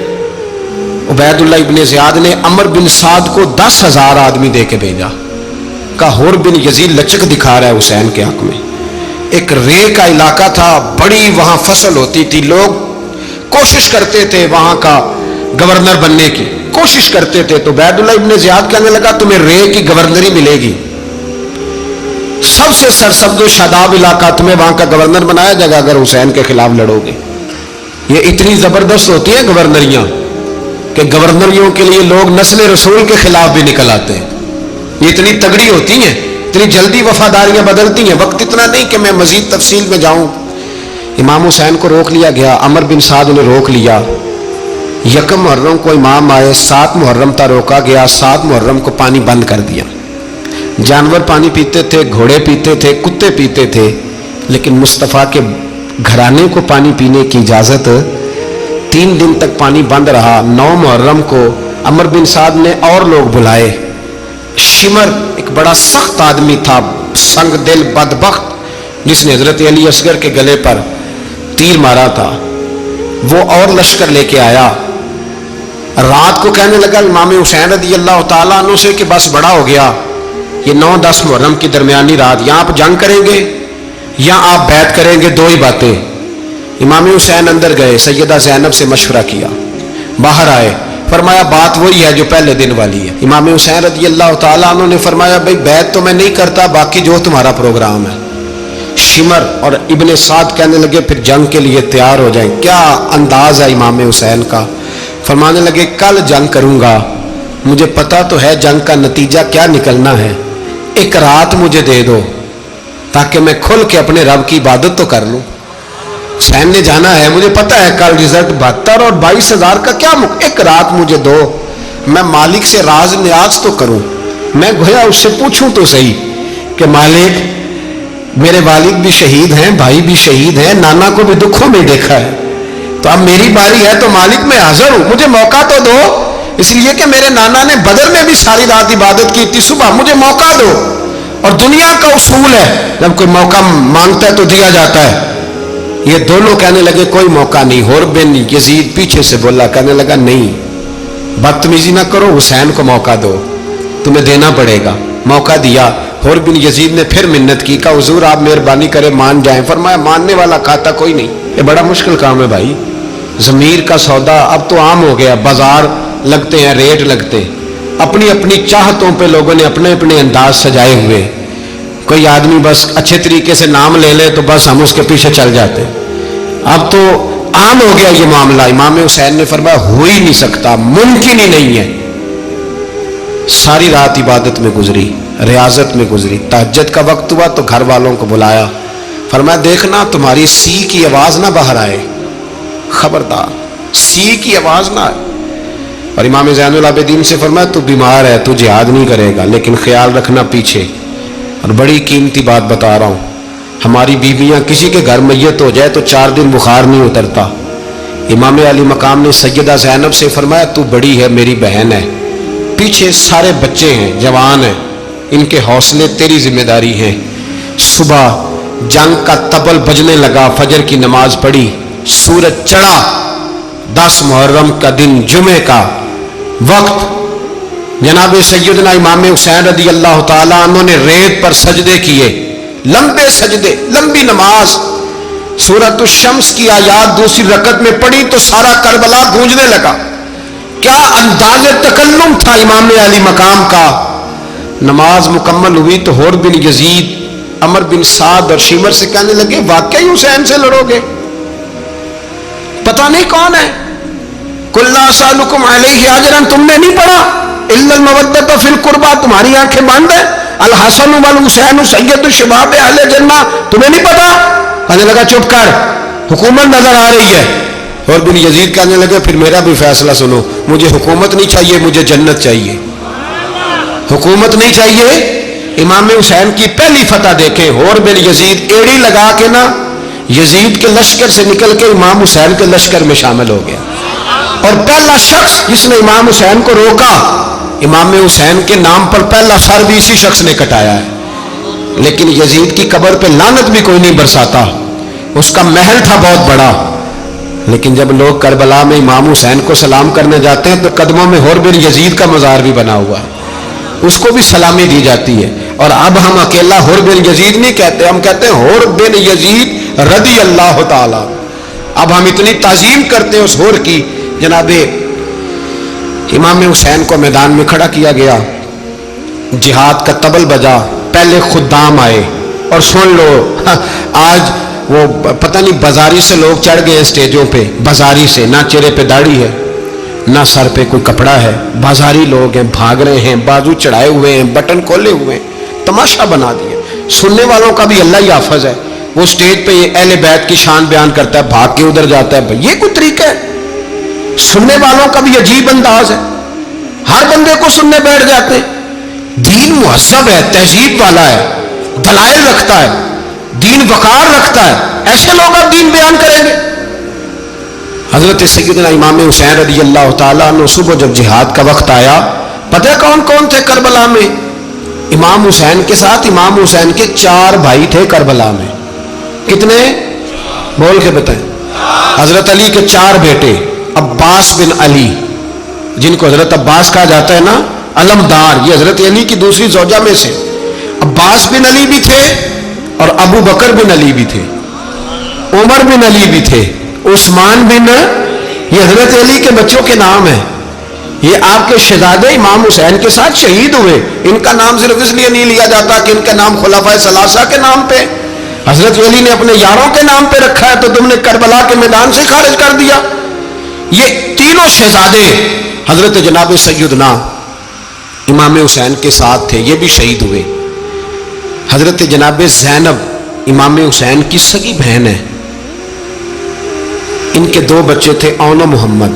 عبید اللہ ابن زیاد نے عمر بن سعد کو 10,000 آدمی دے کے بھیجا، کہا حور بن یزید لچک دکھا رہا ہے حسین کے حق میں۔ ایک رے کا علاقہ تھا، بڑی وہاں فصل ہوتی تھی، لوگ کوشش کرتے تھے وہاں کا گورنر بننے کی، کوشش کرتے تھے۔ تو عبید اللہ ابن زیاد کہنے لگا تمہیں رے کی گورنری ملے گی، سب سے سرسبز و شاداب علاقہ، تمہیں وہاں کا گورنر بنایا جائے گا اگر حسین کے خلاف لڑو گے۔ یہ اتنی زبردست ہوتی ہیں گورنریاں کہ گورنریوں کے لیے لوگ نسل رسول کے خلاف بھی نکل آتے ہیں، یہ اتنی تگڑی ہوتی ہیں، اتنی جلدی وفاداریاں بدلتی ہیں۔ وقت اتنا نہیں کہ میں مزید تفصیل میں جاؤں۔ امام حسین کو روک لیا گیا، عمر بن سعد نے روک لیا۔ یکم محرم کو امام آئے، 7 محرم تا روکا گیا، 7 محرم کو پانی بند کر دیا۔ جانور پانی پیتے تھے، گھوڑے پیتے تھے، کتے پیتے تھے، لیکن مصطفیٰ کے گھرانے کو پانی پینے کی اجازت، 3 دن تک پانی بند رہا۔ 9 محرم کو عمر بن سعد نے اور لوگ بلائے۔ شمر ایک بڑا سخت آدمی تھا، سنگ دل بدبخت، جس نے حضرت علی اصغر کے گلے پر تیر مارا تھا، وہ اور لشکر لے کے آیا۔ رات کو کہنے لگا امام حسین رضی اللہ تعالیٰ عنہ سے کہ بس بڑا ہو گیا، یہ 9-10 محرم کی درمیانی رات، یا آپ جنگ کریں گے یا آپ بیعت کریں گے، 2 ہی باتیں۔ امام حسین اندر گئے، سیدہ زینب سے مشورہ کیا، باہر آئے، فرمایا بات وہی ہے جو پہلے دن والی ہے۔ امام حسین رضی اللہ تعالیٰ عنہ نے فرمایا بھئی بیعت تو میں نہیں کرتا، باقی جو تمہارا پروگرام ہے۔ شمر اور ابن سعد کہنے لگے پھر جنگ کے لیے تیار ہو جائیں۔ کیا انداز ہے امام حسین کا، فرمانے لگے کل جنگ کروں گا، مجھے پتا تو ہے جنگ کا نتیجہ کیا نکلنا ہے، ایک رات مجھے دے دو تاکہ میں کھل کے اپنے رب کی عبادت تو کر لوں۔ حسین نے جانا ہے، مجھے پتا ہے کل رزلٹ 72 اور 22,000 کا کیا ایک رات مجھے دو، میں مالک سے راز نیاز تو کروں، میں گویا اس سے پوچھوں تو صحیح کہ مالک میرے والد بھی شہید ہیں، بھائی بھی شہید ہیں، نانا کو بھی دکھوں میں دیکھا ہے، تو اب میری باری ہے تو مالک میں حاضر ہوں، مجھے موقع تو دو، اس لیے کہ میرے نانا نے بدر میں بھی ساری رات عبادت کی تھی، صبح مجھے موقع دو۔ اور دنیا کا اصول ہے جب کوئی موقع مانگتا ہے تو دیا جاتا ہے۔ یہ دونوں کہنے لگے کوئی موقع نہیں۔ حور بن یزید پیچھے سے بولا، کہنے لگا نہیں، بدتمیزی نہ کرو، حسین کو موقع دو، تمہیں دینا پڑے گا۔ موقع دیا۔ حور بن یزید نے پھر منت کی، کہا حضور آپ مہربانی کرے مان جائیں۔ فرمایا ماننے والا کھاتا کوئی نہیں، یہ بڑا مشکل کام ہے بھائی، ضمیر کا سودا اب تو عام ہو گیا، بازار لگتے ہیں، ریٹ لگتے ہیں، اپنی اپنی چاہتوں پہ لوگوں نے اپنے اپنے انداز سجائے ہوئے، کوئی آدمی بس اچھے طریقے سے نام لے لے تو بس ہم اس کے پیچھے چل جاتے ہیں، اب تو عام ہو گیا یہ معاملہ۔ امام حسین نے فرمایا ہو ہی نہیں سکتا، ممکن ہی نہیں ہے۔ ساری رات عبادت میں گزری، ریاضت میں گزری، تہجد کا وقت ہوا تو گھر والوں کو بلایا، فرمایا دیکھنا تمہاری سی کی آواز نہ باہر آئے، خبردار سی کی آواز نہ آئے۔ اور امام زین العابدین سے فرمایا تو بیمار ہے، تو جہاد نہیں کرے گا، لیکن خیال رکھنا پیچھے۔ اور بڑی قیمتی بات بتا رہا ہوں، ہماری بیویاں کسی کے گھر میت ہو جائے تو 4 دن بخار نہیں اترتا۔ امام علی مقام نے سیدہ زینب سے فرمایا تو بڑی ہے، میری بہن ہے، پیچھے سارے بچے ہیں، جوان ہیں، ان کے حوصلے تیری ذمہ داری ہیں۔ صبح جنگ کا طبل بجنے لگا، فجر کی نماز پڑھی، سورج چڑھا، 10 محرم کا دن، جمعے کا وقت، جناب سیدنا امام حسین رضی اللہ تعالیٰ عنہ نے ریت پر سجدے کیے، لمبے سجدے، لمبی نماز، سورۃ الشمس کی آیات دوسری رکعت میں پڑھی تو سارا کربلا گونجنے لگا۔ کیا انداز تکلم تھا امام علی مقام کا۔ نماز مکمل ہوئی تو حور بن یزید، عمر بن سعد اور شمر سے کہنے لگے واقعی حسین سے لڑو گے؟ پتہ نہیں کون ہے۔ قُلْ لَا أَسْأَلُكُمْ عَلَيْهِ أَجْرًا، تم نے نہیں پڑھا، إِلَّا الْمَوَدَّةَ فِي الْقُرْبَى، تمہاری آنکھیں بند ہیں، الحسن والحسین سید الشباب اہل جنہ، تمہیں نہیں پتا؟ کہنے لگا چپ کر، حکومت نظر آ رہی ہے۔ اور بن یزید کہنے لگے پھر میرا بھی فیصلہ سنو، مجھے حکومت نہیں چاہیے، مجھے جنت چاہیے۔ حکومت نہیں چاہیے۔ امام حسین کی پہلی فتح دیکھیں، اور بن یزید ایڑی لگا کے نا یزید کے لشکر سے نکل کے امام حسین کے لشکر میں شامل ہو گیا، اور پہلا شخص جس نے امام حسین کو روکا امام حسین کے نام پر پہلا سر بھی اسی شخص نے کٹایا ہے، لیکن یزید کی قبر پہ لعنت بھی کوئی نہیں برساتا. اس کا محل تھا بہت بڑا، لیکن جب لوگ کربلا میں امام حسین کو سلام کرنے جاتے ہیں تو قدموں میں حور بن یزید کا مزار بھی بنا ہوا ہے، اس کو بھی سلامی دی جاتی ہے. اور اب ہم اکیلا حور بن یزید نہیں کہتے، ہم کہتے ہیں حور بن یزید رضی اللہ تعالی. اب ہم اتنی تعظیم کرتے ہیں اس حور کی. جناب امام حسین کو میدان میں کھڑا کیا گیا، جہاد کا طبل بجا، پہلے خدام آئے. اور سن لو آج وہ پتہ نہیں بازاری سے لوگ چڑھ گئے اسٹیجوں پہ، بازاری سے، نہ چہرے پہ داڑھی ہے نہ سر پہ کوئی کپڑا ہے، بازاری لوگ ہیں، بھاگ رہے ہیں، بازو چڑھائے ہوئے ہیں، بٹن کھولے ہوئے ہیں، تماشا بنا دیا. سننے والوں کا بھی اللہ ہی حافظ ہے. وہ اسٹیج پہ یہ اہل بیت کی شان بیان کرتا ہے، بھاگ کے ادھر جاتا ہے. یہ کوئی طریقہ ہے؟ سننے والوں کا بھی عجیب انداز ہے، ہر بندے کو سننے بیٹھ جاتے ہیں. دین مہذب ہے، تہذیب والا ہے، دلائل رکھتا ہے، دین وقار رکھتا ہے. ایسے لوگ اب دین بیان کریں گے؟ حضرت سیدنا امام حسین رضی اللہ تعالیٰ عنہ صبح جب جہاد کا وقت آیا، پتہ ہے کون کون تھے کربلا میں؟ امام حسین کے ساتھ امام حسین کے 4 بھائی تھے کربلا میں. کتنے؟ بول کے بتائیں. حضرت علی کے 4 بیٹے، عباس بن علی، جن کو حضرت عباس کہا جاتا ہے نا، علمدار، یہ حضرت علی کی دوسری زوجہ میں سے. عباس بن علی بھی تھے اور ابو بکر بن علی بھی تھے، عمر بن علی بھی تھے، عثمان بن، یہ حضرت علی کے بچوں کے نام ہیں. یہ آپ کے شہزادے امام حسین کے ساتھ شہید ہوئے. ان کا نام صرف اس لیے نہیں لیا جاتا کہ ان کا نام خلفائے ثلاثہ کے نام پہ، حضرت علی نے اپنے یاروں کے نام پہ رکھا ہے تو تم نے کربلا کے میدان سے خارج کر دیا. یہ تینوں شہزادے حضرت جناب سیدنا امام حسین کے ساتھ تھے، یہ بھی شہید ہوئے. حضرت جناب زینب امام حسین کی سگی بہن ہے، ان کے 2 بچے تھے، اون و محمد.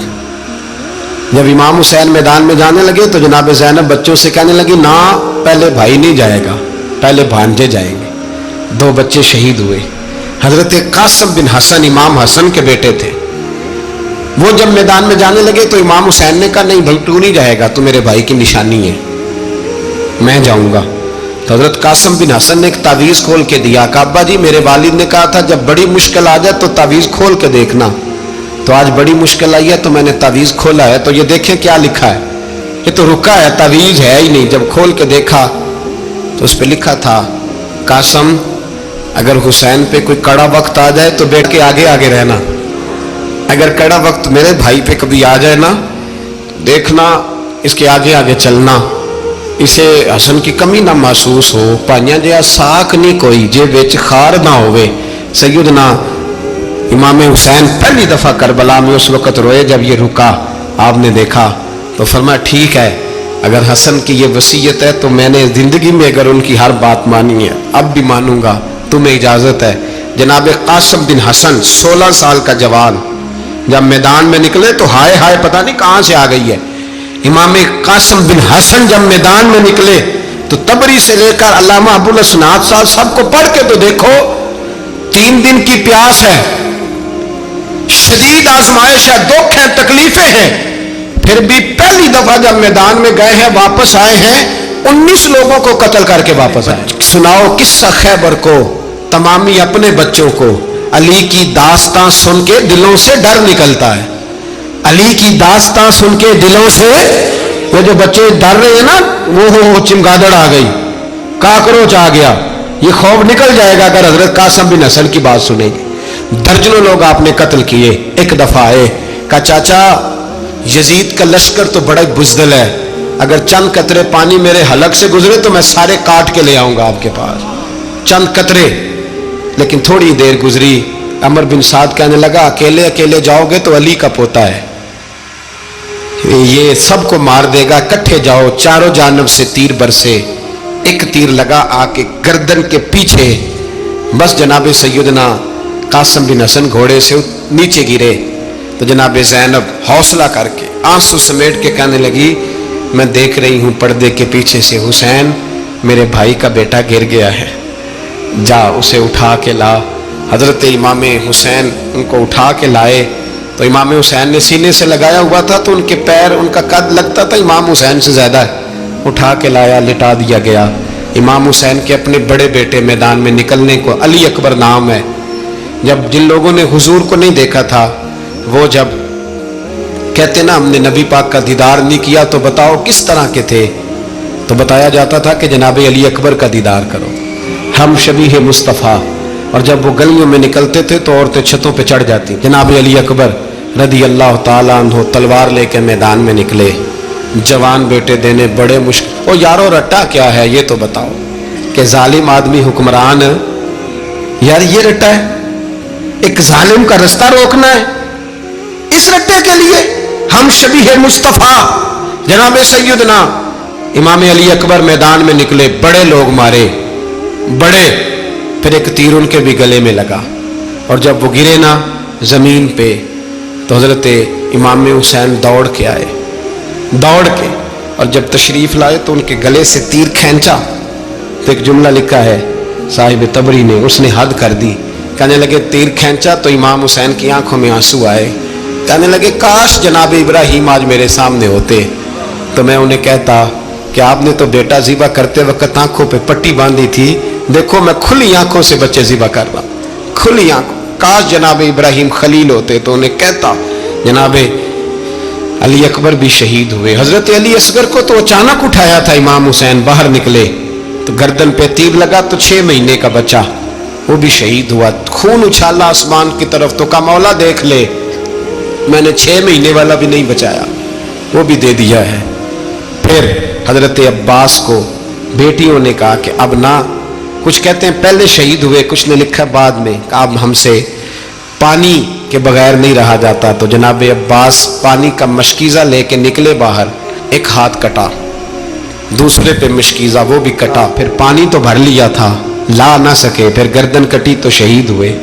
جب امام حسین میدان میں جانے لگے تو جناب زینب بچوں سے کہنے لگی، نہ پہلے بھائی نہیں جائے گا، پہلے بھانجے جائیں گے. 2 بچے شہید ہوئے. حضرت قاسم بن حسن امام حسن کے بیٹے تھے. وہ جب میدان میں جانے لگے تو امام حسین نے کہا، نہیں بھائی تو نہیں جائے گا، تو میرے بھائی کی نشانی ہے، میں جاؤں گا. تو حضرت قاسم بن حسن نے ایک تعویذ کھول کے دیا کہ ابا جی میرے والد نے کہا تھا جب بڑی مشکل آ جائے تو تعویذ کھول کے دیکھنا. تو آج بڑی مشکل آئی ہے تو میں نے تعویذ کھولا ہے، تو یہ دیکھیں کیا لکھا ہے. یہ تو رکا ہے، تعویذ ہے ہی نہیں. جب کھول کے دیکھا تو اس پہ لکھا تھا، قاسم اگر حسین پہ کوئی کڑا وقت آ جائے تو بیٹھ کے آگے آگے رہنا، اگر کڑا وقت میرے بھائی پہ کبھی آ جائے نا دیکھنا اس کے آگے آگے چلنا، اسے حسن کی کمی نہ محسوس ہو. پائیاں جہا ساک نہیں کوئی جے وچ خار نہ ہوئے. سیدنا امام حسین پہلی دفعہ کربلا میں اس وقت روئے جب یہ رکا. آپ نے دیکھا تو فرمایا ٹھیک ہے، اگر حسن کی یہ وصیت ہے تو میں نے زندگی میں اگر ان کی ہر بات مانی ہے اب بھی مانوں گا، تمہیں اجازت ہے. جناب قاسم بن حسن 16 سال کا جوان جب میدان میں نکلے تو ہائے ہائے پتہ نہیں کہاں سے آ گئی ہے. امام قاسم بن حسن جب میدان میں نکلے تو تبری سے لے کر علامہ ابو الاسناد صاحب سب کو پڑھ کے تو دیکھو، 3 دن کی پیاس ہے، شدید آزمائش ہے، دکھ ہے، تکلیفیں ہیں، پھر بھی پہلی دفعہ جب میدان میں گئے ہیں واپس آئے ہیں 19 لوگوں کو قتل کر کے واپس آئے. سناؤ قصہ خیبر کو، تمامی اپنے بچوں کو. علی کی داستان سن کے دلوں سے ڈر نکلتا ہے. علی کی داستان سن کے دلوں سے، وہ جو بچے ڈر رہے ہیں نا، وہ چمگادڑ آ گئی، کاکروچ آ گیا، یہ خوف نکل جائے گا اگر حضرت قاسم بن حسن کی بات سنیں گے. درجنوں لوگ آپ نے قتل کیے. ایک دفعہ آئے، کہا چاچا یزید کا لشکر تو بڑا بزدل ہے، اگر چند قطرے پانی میرے حلق سے گزرے تو میں سارے کاٹ کے لے آؤں گا آپ کے پاس، چند قطرے. لیکن تھوڑی دیر گزری، عمر بن سعد کہنے لگا اکیلے اکیلے جاؤ گے تو علی کا پوتا ہے، یہ سب کو مار دے گا، کٹھے جاؤ. چاروں جانب سے تیر برسے، ایک تیر لگا آ کے گردن کے پیچھے، بس جناب سیدنا قاسم بن حسن گھوڑے سے نیچے گرے. تو جناب زینب حوصلہ کر کے آنسو سمیٹ کے کہنے لگی میں دیکھ رہی ہوں پردے کے پیچھے سے حسین میرے بھائی کا بیٹا گر گیا ہے، جا اسے اٹھا کے لا. حضرت امام حسین ان کو اٹھا کے لائے تو امام حسین نے سینے سے لگایا ہوا تھا تو ان کے پیر، ان کا قد لگتا تھا امام حسین سے زیادہ ہے، اٹھا کے لایا، لٹا دیا گیا۔ امام حسین کے اپنے بڑے بیٹے میدان میں نکلنے کو، علی اکبر نام ہے، جب جن لوگوں نے حضور کو نہیں دیکھا تھا وہ جب کہتے نا ہم نے نبی پاک کا دیدار نہیں کیا تو بتاؤ کس طرح کے تھے، تو بتایا جاتا تھا کہ جناب علی اکبر کا دیدار کرو، ہم شبیہ مصطفیٰ۔ اور جب وہ گلیوں میں نکلتے تھے تو عورتیں چھتوں پہ چڑھ جاتی۔ جناب علی اکبر رضی اللہ تعالیٰ عنہ تلوار لے کے میدان میں نکلے، جوان بیٹے دینے بڑے مشکل۔ او یارو رٹا کیا ہے یہ تو بتاؤ، کہ ظالم آدمی حکمران، یار یہ رٹا ہے، ایک ظالم کا رستہ روکنا ہے، اس رٹے کے لیے ہم شبیہ مصطفیٰ جناب سیدنا امام علی اکبر میدان میں نکلے، بڑے لوگ مارے، بڑے، پھر ایک تیر ان کے بھی گلے میں لگا، اور جب وہ گرے نا زمین پہ تو حضرت امام حسین دوڑ کے آئے، دوڑ کے، اور جب تشریف لائے تو ان کے گلے سے تیر کھینچا تو ایک جملہ لکھا ہے صاحب تبری نے، اس نے حد کر دی، کہنے لگے تیر کھینچا تو امام حسین کی آنکھوں میں آنسو آئے، کہنے لگے کاش جناب ابراہیم آج میرے سامنے ہوتے تو میں انہیں کہتا کہ آپ نے تو بیٹا ذبح کرتے وقت آنکھوں پہ پٹی باندھی تھی، دیکھو میں کھلی آنکھوں سے بچے ذبح کر رہا ہوں، کھلی آنکھوں، کاش جناب ابراہیم خلیل ہوتے تو انہیں کہتا۔ جناب علی اکبر بھی شہید ہوئے۔ حضرت علی اصغر کو تو اچانک اٹھایا تھا امام حسین، باہر نکلے تو گردن پہ تیر لگا تو 6 مہینے کا بچہ وہ بھی شہید ہوا، خون اچھالا آسمان کی طرف تو کہا مولا دیکھ لے میں نے 6 مہینے والا بھی نہیں بچایا، وہ بھی دے دیا ہے۔ پھر حضرت عباس کو بیٹیوں نے کہا کہ اب نہ، کچھ کہتے ہیں پہلے شہید ہوئے، کچھ نے لکھا بعد میں، کہ اب ہم سے پانی کے بغیر نہیں رہا جاتا، تو جناب عباس پانی کا مشکیزہ لے کے نکلے باہر، ایک ہاتھ کٹا، دوسرے پہ مشکیزہ وہ بھی کٹا، پھر پانی تو بھر لیا تھا لا نہ سکے، پھر گردن کٹی تو شہید ہوئے۔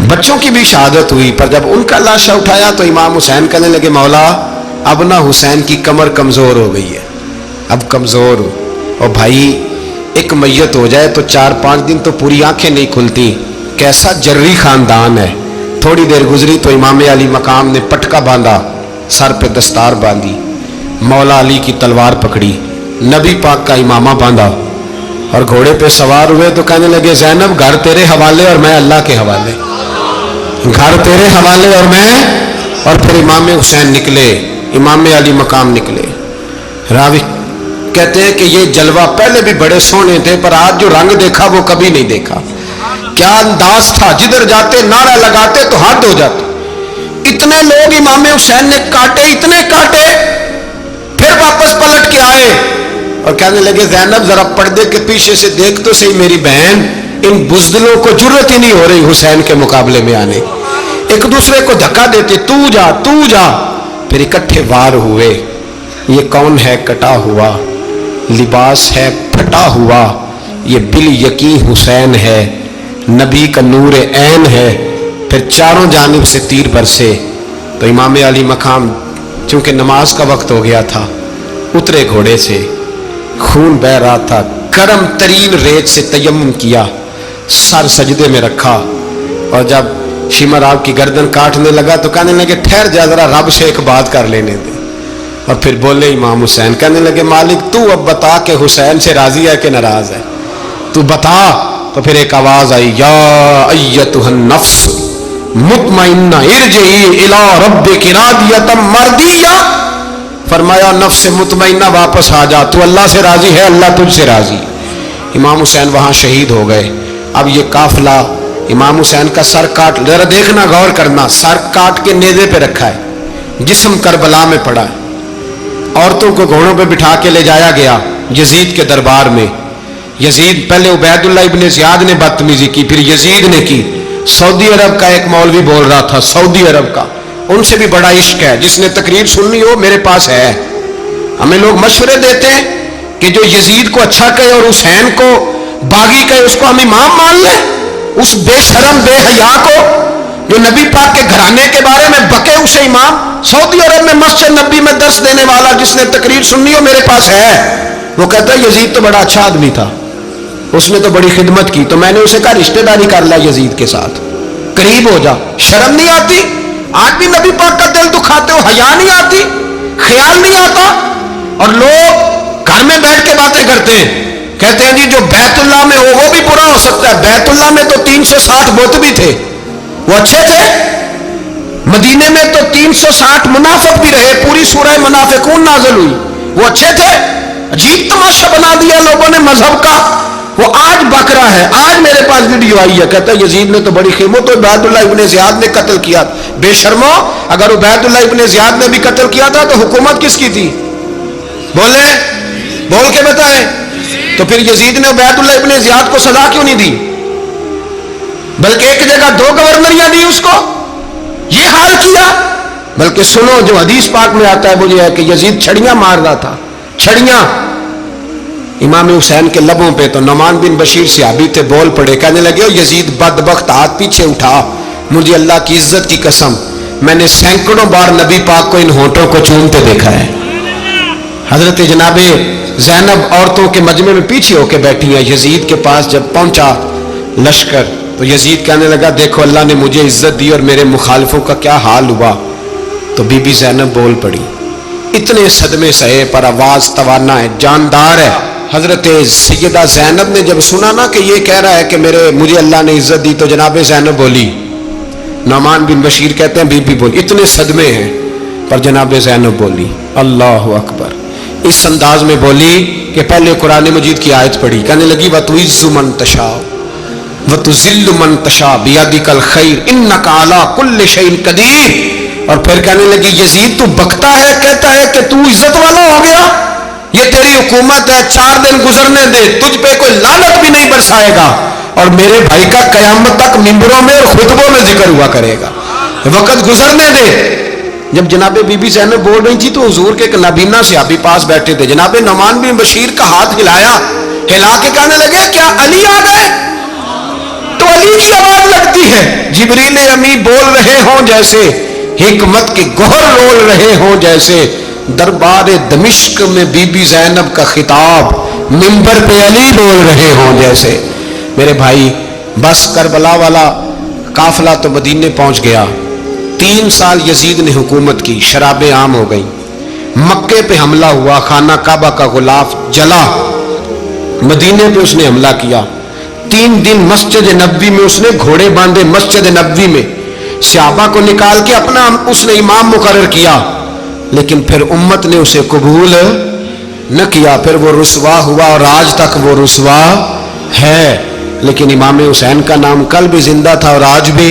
بچوں کی بھی شہادت ہوئی، پر جب ان کا لاشا اٹھایا تو امام حسین کہنے لگے مولا اب نہ حسین کی کمر کمزور ہو گئی ہے، اب کمزور ہو، اور بھائی ایک میت ہو جائے تو 4-5 دن تو پوری آنکھیں نہیں کھلتی، کیسا جری خاندان ہے۔ تھوڑی دیر گزری تو امام علی مقام نے پٹکا باندھا، سر پہ دستار باندھی، مولا علی کی تلوار پکڑی، نبی پاک کا امامہ باندھا اور گھوڑے پہ سوار ہوئے تو کہنے لگے زینب گھر تیرے حوالے اور میں اللہ کے حوالے، گھر تیرے حوالے اور میں، اور پھر امام حسین نکلے، امام علی مقام نکلے۔ راوی کہتے ہیں کہ یہ جلوہ پہلے بھی بڑے سونے تھے پر آج جو رنگ دیکھا وہ کبھی نہیں دیکھا، کیا انداز تھا، جدھر جاتے نعرہ لگاتے تو حد ہو جاتے، اتنے لوگ امام حسین نے کاٹے، اتنے کاٹے، پھر واپس پلٹ کے آئے اور کہنے لگے زینب ذرا پردے کے پیچھے سے دیکھ تو صحیح میری بہن، ان بزدلوں کو جرت ہی نہیں ہو رہی حسین کے مقابلے میں آنے، ایک دوسرے کو دھکا دیتے، تو جا تو جا، پھر اکٹھے وار ہوئے۔ یہ کون ہے کٹا ہوا، لباس ہے پھٹا ہوا، یہ بال یقین حسین ہے، نبی کا نور عین ہے۔ پھر چاروں جانب سے تیر برسے تو امام علی مقام چونکہ نماز کا وقت ہو گیا تھا، اترے گھوڑے سے، خون بہ رہا تھا، گرم ترین ریت سے تیمم کیا، سر سجدے میں رکھا، اور جب شمر آپ کی گردن کاٹنے لگا تو کہنے لگے ٹھہر جا ذرا رب سے ایک بات کر لینے دے، اور پھر بولے امام حسین، کہنے لگے مالک تو اب بتا کہ حسین سے راضی ہے کہ ناراض ہے، تو بتا۔ تو پھر ایک آواز آئی، یا ایتھا النفس مطمئنہ ارجعی الی ربک راضیۃ مرضیہ، فرمایا نفس مطمئنہ واپس آ جا، تو اللہ سے راضی ہے، اللہ تجھ سے راضی۔ امام حسین وہاں شہید ہو گئے۔ اب یہ قافلہ امام حسین کا سر کاٹ، ذرا دیکھنا غور کرنا، سر کاٹ کے نیزے پہ رکھا ہے، جسم کربلا میں پڑا ہے، عورتوں کو گھوڑوں پہ بٹھا کے لے جایا گیا یزید کے دربار میں۔ یزید پہلے عبید اللہ ابن زیاد نے بدتمیزی کی، پھر یزید نے کی۔ سعودی عرب کا ایک مولوی بول رہا تھا، سعودی عرب کا، ان سے بھی بڑا عشق ہے، جس نے تقریر سننی ہو میرے پاس ہے۔ ہمیں لوگ مشورے دیتے ہیں کہ جو یزید کو اچھا کہے اور حسین کو باغی کہے اس کو ہم امام مان لیں، اس بے شرم بے حیا کو جو نبی پاک کے گھرانے کے بارے میں بکے اسے امام۔ سعودی عرب میں مسجد نبی میں درس دینے والا جس نے تقریر سننی ہو میرے پاس ہے، وہ کہتا ہے یزید تو بڑا اچھا آدمی تھا، اس نے تو بڑی خدمت کی، تو میں نے اسے کہا رشتہ داری کر لا یزید کے ساتھ، قریب ہو جا، شرم نہیں آتی؟ آج بھی نبی پاک کا دل دکھاتے ہو، حیا نہیں آتی، خیال نہیں آتا؟ اور لوگ گھر میں بیٹھ کے باتیں کرتے ہیں، کہتے ہیں جی جو بیت اللہ میں ہو وہ بھی برا ہو سکتا ہے۔ بیت اللہ میں تو 360 بت بھی تھے، وہ اچھے تھے۔ مدینے میں تو 360 منافق بھی رہے، پوری سورہ منافقون نازل ہوئی، وہ اچھے تھے۔ عجیب تماشا بنا دیا لوگوں نے مذہب کا۔ وہ آج بک رہا ہے، آج میرے پاس ویڈیو آئی ہے، کہتا ہے یزید نے تو بڑی خیموں تو عبید اللہ ابن زیاد نے قتل کیا۔ بے شرمو، اگر عبید اللہ ابن زیاد نے بھی قتل کیا تھا تو حکومت کس کی تھی؟ بولیں، بول کے بتائیں۔ تو پھر یزید نے عبید اللہ ابن زیاد کو سزا کیوں نہیں دی، بلکہ ایک جگہ 2 گورنریاں دی اس کو؟ یہ حال کیا۔ بلکہ سنو، جو حدیث پاک میں آتا ہے وہ یہ ہے کہ یزید چھڑیاں مار رہا تھا، چھڑیاں امام حسین کے لبوں پہ۔ تو نعمان بن بشیر صحابی تھے، بول پڑے، کہنے لگے یزید بدبخت، ہاتھ پیچھے اٹھا، مجھے اللہ کی عزت کی قسم میں نے سینکڑوں بار نبی پاک کو ان ہونٹوں کو چومتے دیکھا ہے۔ حضرت جناب زینب عورتوں کے مجمع میں پیچھے ہو کے بیٹھی ہیں۔ یزید کے پاس جب پہنچا لشکر تو یزید کہنے لگا دیکھو اللہ نے مجھے عزت دی اور میرے مخالفوں کا کیا حال ہوا۔ تو بی بی زینب بول پڑی، اتنے صدمے سہے پر آواز توانا ہے، جاندار ہے۔ حضرت سیدہ زینب نے جب سنا نا کہ یہ کہہ رہا ہے کہ مجھے اللہ نے عزت دی، تو جناب زینب بولی، نعمان بن بشیر کہتے ہیں بی بی بولی، اتنے صدمے ہیں پر جناب زینب بولی اللہ اکبر، اس انداز میں بولی کہ پہلے قرآن مجید کی آیت پڑھی، کہنے لگی وَتُعِزُّ مَن تَشَاءُ وَتُذِلُّ مَن تَشَاءُ بِيَدِكَ الْخَيْرُ إِنَّكَ عَلَىٰ كُلِّ شَيْءٍ قَدِيرٌ۔ اور پھر کہنے لگی یزید تو بکتا ہے، کہتا ہے کہ تو عزت والا ہو گیا، یہ تیری حکومت ہے، 4 دن گزرنے دے، تجھ پہ کوئی لعنت بھی نہیں برسائے گا، اور میرے بھائی کا قیامت تک ممبروں میں اور خطبوں میں ذکر ہوا کرے گا، وقت گزرنے دے۔ جب جناب بی بی زینب بول رہی تھی تو حضور کے ایک نابینا صحابی پاس بیٹھے تھے، جناب نعمان بن بشیر کا ہاتھ ہلایا، ہلا کے کہنے لگے کیا علی آ گئے؟ تو علی کی آواز لگتی ہے، جبریل امی بول رہے ہوں جیسے، حکمت کے گوہر رول رہے ہوں جیسے، دربار دمشق میں بی بی زینب کا خطاب، منبر پہ علی بول رہے ہوں جیسے۔ میرے بھائی بس کربلا والا قافلہ تو مدینے پہنچ گیا، 3 سال یزید نے حکومت کی، شرابیں عام ہو گئی، مکے پہ حملہ ہوا، خانہ کعبہ کا غلاف جلا، مدینے پہ اس نے حملہ کیا، 3 دن مسجد نبوی میں اس نے گھوڑے باندھے، مسجد نبوی میں صحابہ کو نکال کے اپنا اس نے امام مقرر کیا، لیکن پھر امت نے اسے قبول نہ کیا، پھر وہ رسوا ہوا اور آج تک وہ رسوا ہے۔ لیکن امام حسین کا نام کل بھی زندہ تھا اور آج بھی